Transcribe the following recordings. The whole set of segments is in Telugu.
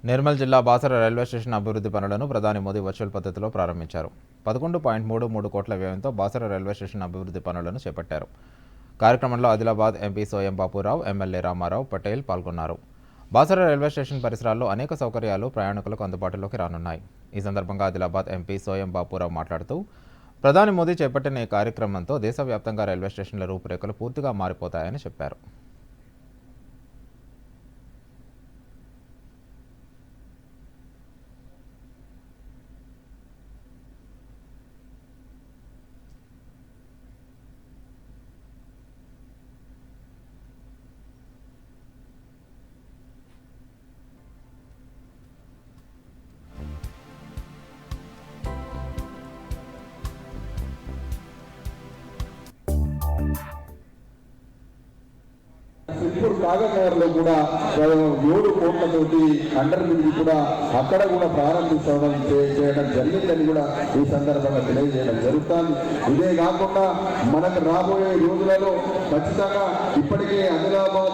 నిర్మల్ జిల్లా బాసర రైల్వే స్టేషన్ అభివృద్ధి పనులను ప్రధాని మోదీ వర్చువల్ పద్ధతిలో ప్రారంభించారు. 11.33 కోట్ల వ్యయంతో బాసర రైల్వే స్టేషన్ అభివృద్ధి పనులను చేపట్టారు. కార్యక్రమంలో ఆదిలాబాద్ ఎంపీ సోయం బాపురావు, ఎమ్మెల్యే రామారావు పటేల్ పాల్గొన్నారు. బాసర రైల్వే స్టేషన్ పరిసరాల్లో అనేక సౌకర్యాలు ప్రయాణికులకు అందుబాటులోకి రానున్నాయి. ఈ సందర్భంగా ఆదిలాబాద్ ఎంపీ సోయం బాపురావు మాట్లాడుతూ, ప్రధాని మోదీ చేపట్టిన ఈ కార్యక్రమంతో దేశవ్యాప్తంగా రైల్వే స్టేషన్ల రూపురేఖలు పూర్తిగా మారిపోతాయని చెప్పారు. సిల్పూర్ కాగనగర్లో కూడా 7 కోట్లతోటి అండర్ బ్రిడ్జ్ కూడా అక్కడ కూడా చేయడం జరిగిందని కూడా ఈ సందర్భంగా తెలియజేయడం జరుగుతుంది. ఇదే కాకుండా మనకు రాబోయే రోజులలో ఖచ్చితంగా ఇప్పటికే ఆదిలాబాద్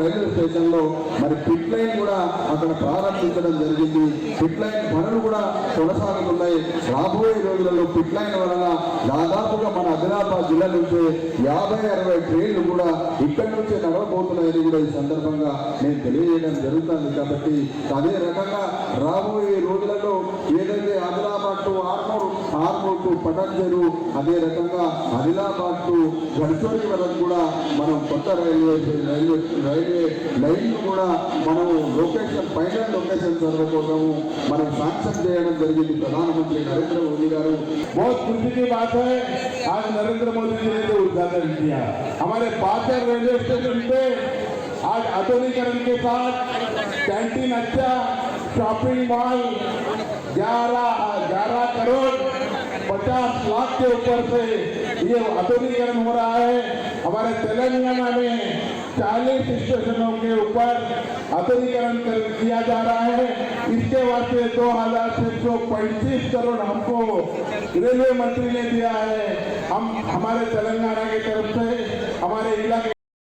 రైల్వే స్టేషన్లో మరి పిట్ లైన్ కూడా అక్కడ ప్రారంభించడం జరిగింది. పిట్ లైన్ పనులు కూడా కొనసాగుతున్నాయి. రాబోయే రోజులలో పిట్ లైన్ వలన దాదాపుగా మన ఆదిలాబాద్ జిల్లా నుంచి 50-60 ట్రైన్లు కూడా ఇక్కడి నుంచే నడవబోతున్నాయని కూడా ఈ సందర్భంగా నేను తెలియజేయడం జరుగుతుంది. కాబట్టి అదే రకంగా రాబోయే రోజులలో ఏదైతే ఆదిలాబాద్ టు ఆర్మూర్ టు పటాన్చెరు, అదే రకంగా ఆదిలాబాద్ టు గడ్చోరి వరకు కూడా మనం కొత్త రైల్వే లైన్ కూడా మనం ఫైనల్ లొకేషన్ సర్వే కోసము మనం శాంక్షన్ చేయడం జరిగింది. ప్రధానమంత్రి నరేంద్ర మోదీ గారు बहुत खुशी की बात है, आज नरेंद्र मोदी जी ने जो उद्घाटन किया हमारे बासर रेलवे स्टेशन पे आज आधुनिकीकरण के साथ कैंटीन, अच्छा शॉपिंग मॉल 11 करोड़ 50 लाख के ऊपर से ये आधुनिकीकरण हो रहा है। हमारे तेलंगाना में 40 स्टेशनों के ऊपर आधुनिकीकरण किया जा रहा है। इसके वास्ते 2635 करोड़ हमको रेलवे मंत्री ने दिया है। हम हमारे तेलंगाना की तरफ से हमारे इलाके